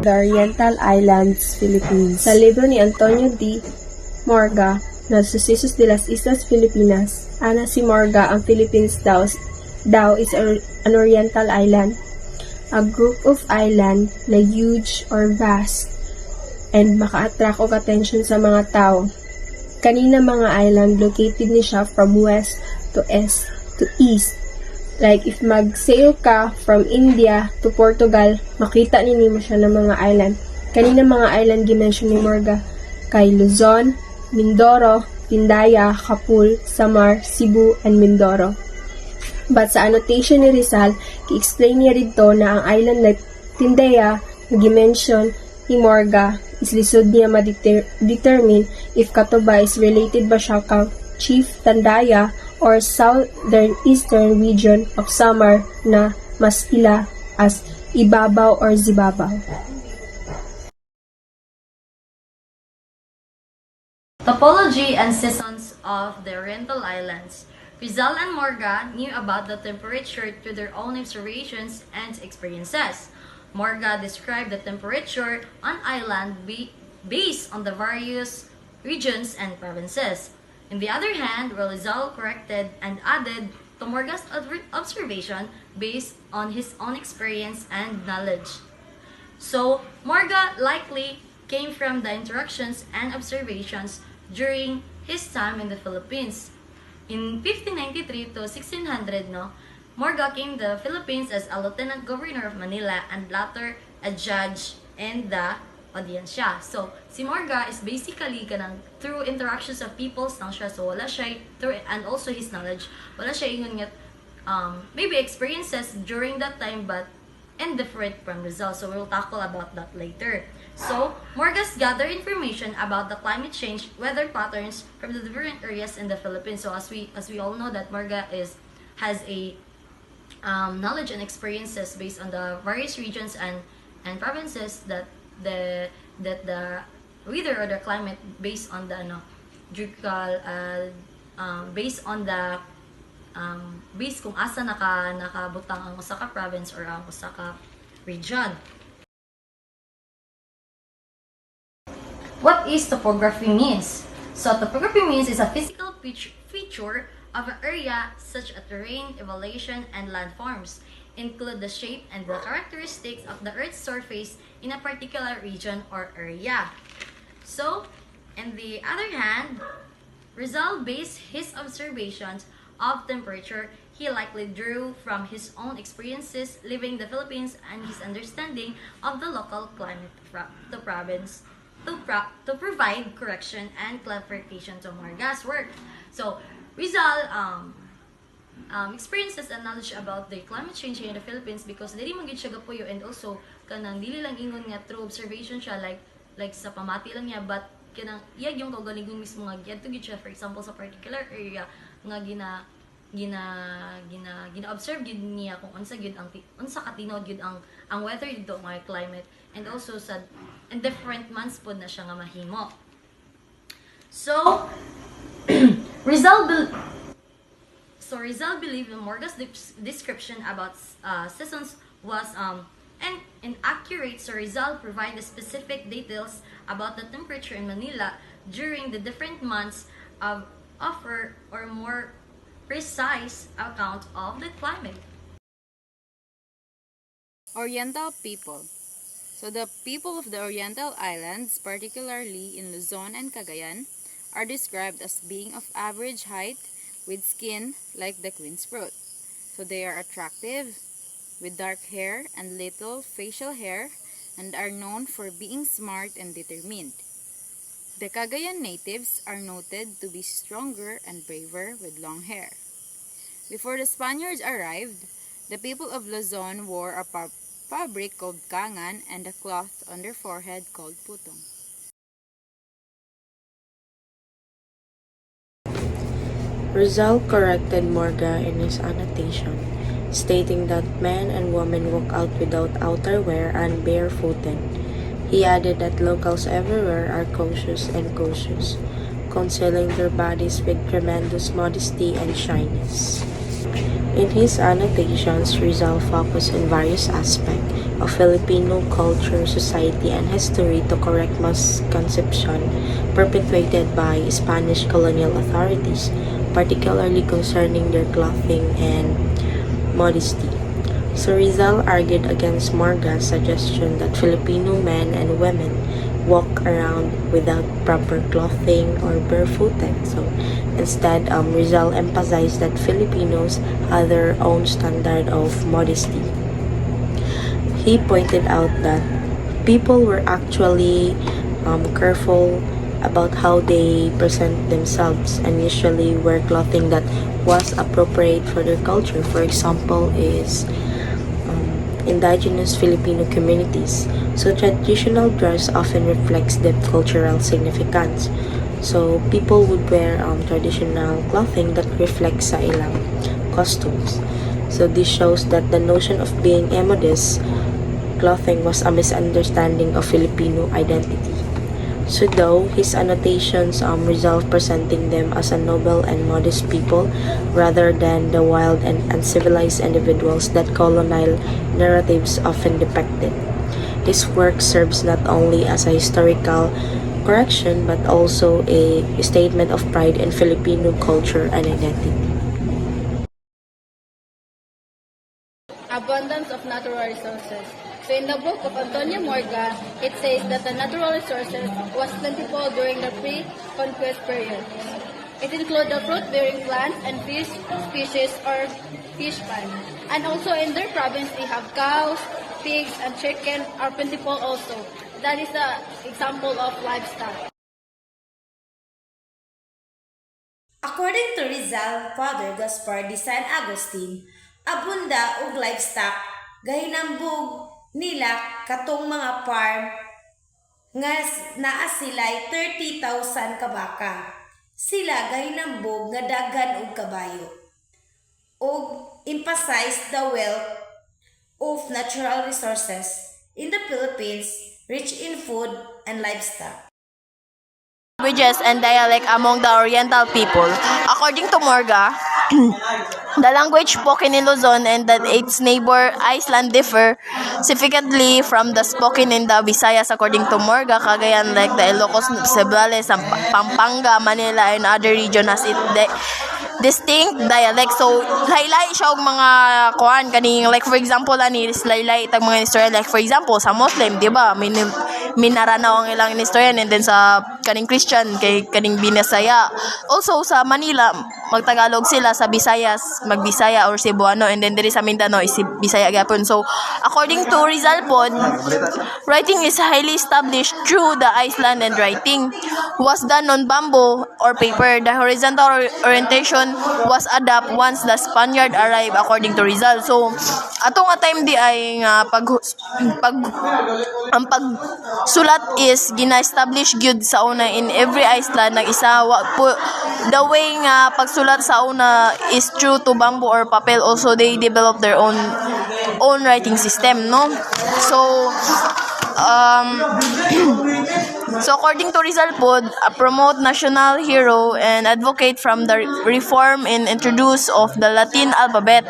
The Oriental Islands, Philippines. Sa libro ni Antonio D. Morga, na Sucesos de las Islas Filipinas, ana si Morga, ang Philippines daw is an oriental island, a group of island na huge or vast and maka-attract og attention sa mga tao. Kanina mga island, located ni siya from west to east. Like, if mag-sail ka from India to Portugal, makita mo siya ng mga island. Kanina mga island, gimension ni Morga, kay Luzon, Mindoro, Tindaya, Kapul, Samar, Cebu, and Mindoro. But sa annotation ni Rizal, i-explain niya rito na ang island na Tindaya, na gimension ni Morga, is lisod niya ma-determine if katuba is related ba siya ka Chief Tandaya or southern eastern region of Samar na mas ila as Ibabaw or Zibabaw. Topology and seasons of the Oriental Islands. Rizal and Morga knew about the temperature through their own observations and experiences. Morga described the temperature on island based on the various regions and provinces. On the other hand, Rizal corrected and added to Morga's observation based on his own experience and knowledge. So, Morga likely came from the interactions and observations during his time in the Philippines. In 1593 to 1600, Morga came to the Philippines as a lieutenant governor of Manila and later a judge in the audiencia. So, si Morga is basically kanang through interactions of peoples lang siya. So, wala siya, and also his knowledge, wala siya ingon nga, maybe experiences during that time but indifferent from results. So, we'll tackle about that later. So, Morga's gathered information about the climate change, weather patterns from the different areas in the Philippines. So, as we all know that Morga has a knowledge and experiences based on the various regions and provinces that the weather or the climate based on the based on the based kung asa nakabutang ang usa ka province or ang usa ka region. What is topography means? So topography means is a physical feature of an area such as terrain, elevation, and landforms. Include the shape and the characteristics of the Earth's surface in a particular region or area. So, on the other hand, Rizal based his observations of temperature he likely drew from his own experiences living in the Philippines and his understanding of the local climate to province to provide correction and clarification to Morga's work. So, Rizal experiences and knowledge about the climate change in the Philippines because dili man gid siya gapuyo and also kanang dili lang ingon nga through observation siya like sa pamati lang niya but kanang iyag yung kaugalingon mismo nga giadto gid siya for example sa particular area nga gina-observe gid niya kung unsa katinod gid ang weather dito nga climate and also sa in different months pod na siya nga mahimo. So Rizal believed in Morga's description about seasons was inaccurate. So Rizal provided specific details about the temperature in Manila during the different months of offer or more precise account of the climate. Oriental people. So the people of the Oriental Islands, particularly in Luzon and Cagayan, are described as being of average height with skin like the queen's fruit. So they are attractive, with dark hair and little facial hair, and are known for being smart and determined. The Cagayan natives are noted to be stronger and braver with long hair. Before the Spaniards arrived, the people of Luzon wore a fabric called kangan and a cloth on their forehead called putong. Rizal corrected Morga in his annotation, stating that men and women walk out without outerwear and barefooted. He added that locals everywhere are cautious and cautious, concealing their bodies with tremendous modesty and shyness. In his annotations, Rizal focused on various aspects of Filipino culture, society, and history to correct misconceptions perpetuated by Spanish colonial authorities, particularly concerning their clothing and modesty. So Rizal argued against Morga's suggestion that Filipino men and women walk around without proper clothing or barefooted. So instead, Rizal emphasized that Filipinos had their own standard of modesty. He pointed out that people were actually careful about how they present themselves and usually wear clothing that was appropriate for their culture. For example, is indigenous Filipino communities. So traditional dress often reflects deep cultural significance. So people would wear traditional clothing that reflects sa ilang costumes. So this shows that the notion of being immodest clothing was a misunderstanding of Filipino identity. So though his annotations resolve presenting them as a noble and modest people rather than the wild and uncivilized individuals that colonial narratives often depicted. His work serves not only as a historical correction but also a statement of pride in Filipino culture and identity. Abundance of natural resources. So in the book of Antonio Morga, it says that the natural resources was plentiful during the pre-conquest period. It included the fruit-bearing plants and fish species or fish pan. And also in their province, they have cows, pigs, and chicken are plentiful also. That is the example of livestock. According to Rizal, Father Gaspar de San Agustin, abunda og livestock gahinambog nila katong mga farm nga naa sila'y 30,000 ka baka. Sila gahinambog nga daghan og kabayo. Og emphasize the wealth of natural resources in the Philippines, rich in food and livestock. Languages and dialect among the Oriental people. According to Morga, the language spoken in Luzon and its neighbor Iceland differ significantly from the spoken in the Visayas. According to Morga, Cagayan like the Ilocos, Cebuales, Pampanga, Manila, and other region has distinct dialect. So laylay siya og mga kuan kaning like for example ani laylay itag mga istorya like for example sa Muslim, di ba? Minaranaw ang ilang istorya and then sa kaning Christian kay kaning Binasaya. Also sa Manila magtagalog sila, sa Visayas magbisaya or Cebuano, and then diri sa Mindanao is Bisaya gyapon. So according to Rizal pod, writing is highly established through the Iceland, and writing was done on bamboo or paper. The horizontal orientation was adopted once the Spaniard arrived, according to Rizal. So atong nga time di ay nga ang pagsulat is gina-establish gyud sa una in every Iceland nag isa the way nga pagsulat sa una is through to bamboo or papel. Also they develop their own writing system, no? So so according to Rizal pod, promote national hero and advocate from the reform and introduce of the Latin alphabet.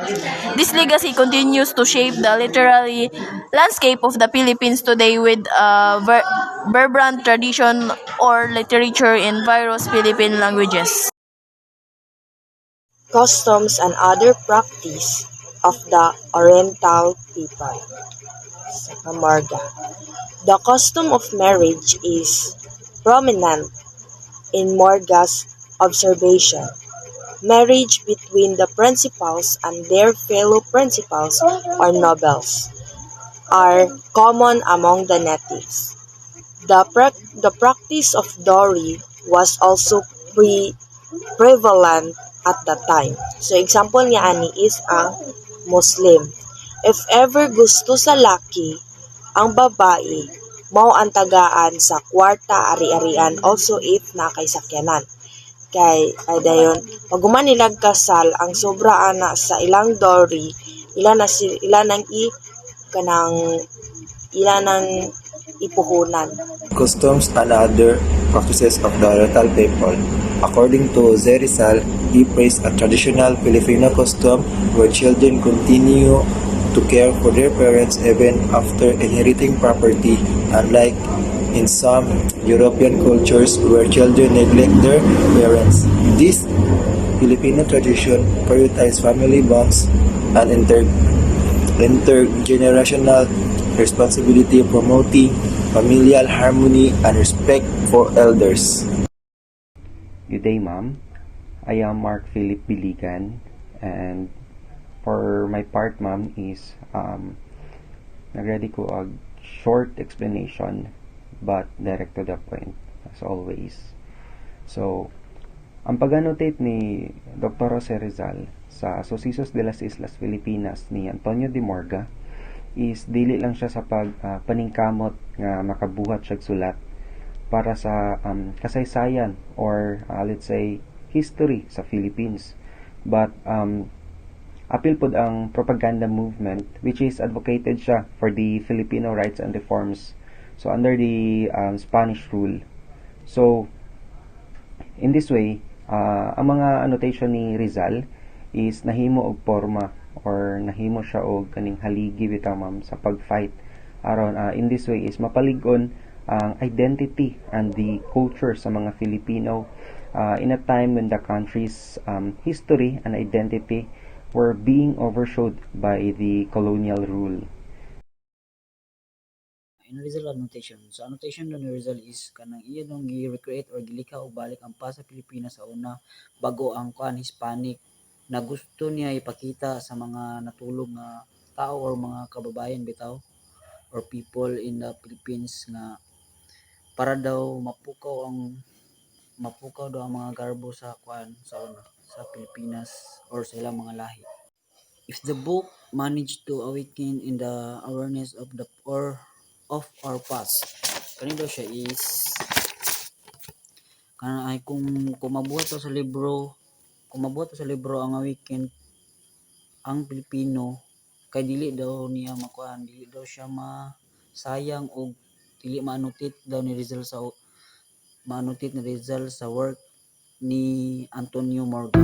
This legacy continues to shape the literary landscape of the Philippines today with vibrant tradition or literature in various Philippine languages. Customs and other practice of the Oriental people. Sa Morga. The custom of marriage is prominent in Morga's observation. Marriage between the principals and their fellow principals or nobles are common among the natives. The practice of dowry was also prevalent at that time. So example niya ani is ang Muslim. If ever gusto sa laki, ang babae, mao ang tagaan sa kwarta, ari-arian, also if nakay sakyanan. Kay dayon, pag human nilang kasal, ang sobra ana sa ilang dowry, ilan nang ipuhunan. customs and other practices of the Oriental people. According to Rizal, he praised a traditional Filipino custom where children continue to care for their parents even after inheriting property, unlike in some European cultures where children neglect their parents. This Filipino tradition prioritizes family bonds and intergenerational responsibility, promoting familial harmony and respect for elders. Good day, ma'am. I am Mark Philip Biligan, and for my part, ma'am, is nagready ko a short explanation but direct to the point, as always. So, ang pag-annotate ni Dr. Jose Rizal sa Sucesos de las Islas Filipinas ni Antonio de Morga is dili lang siya sa paningkamot nga makabuhat siya sulat para sa kasaysayan or let's say history sa Philippines, but apil pod ang propaganda movement which is advocated siya for the Filipino rights and reforms, so under the Spanish rule. So in this way, ang mga annotation ni Rizal is nahimo og forma or nahimo siya og kaning haligi bitaw ma'am sa pagfight aron in this way is mapalig-on ang identity and the culture sa mga Filipino in a time when the country's history and identity were being overshadowed by the colonial rule. In Rizal annotation. So annotation ni Rizal is kanang iya nung gi-recreate or gilikha og balik ang sa Pilipinas sa una bago ang Hispanic na gusto niya ipakita sa mga natulog nga tao or mga kababayan bitaw or people in the Philippines nga para daw mapukaw daw ang mga garbo sa sa una sa Pilipinas or sa ilang mga lahi. If the book managed to awaken in the awareness of our past, kanino siya is ay kung mabuhat to sa libro, ang awaken ang Pilipino kay dili daw niya dili daw siya masayang og dili maanutit daw ni Rizal sa work ni Antonio Morga.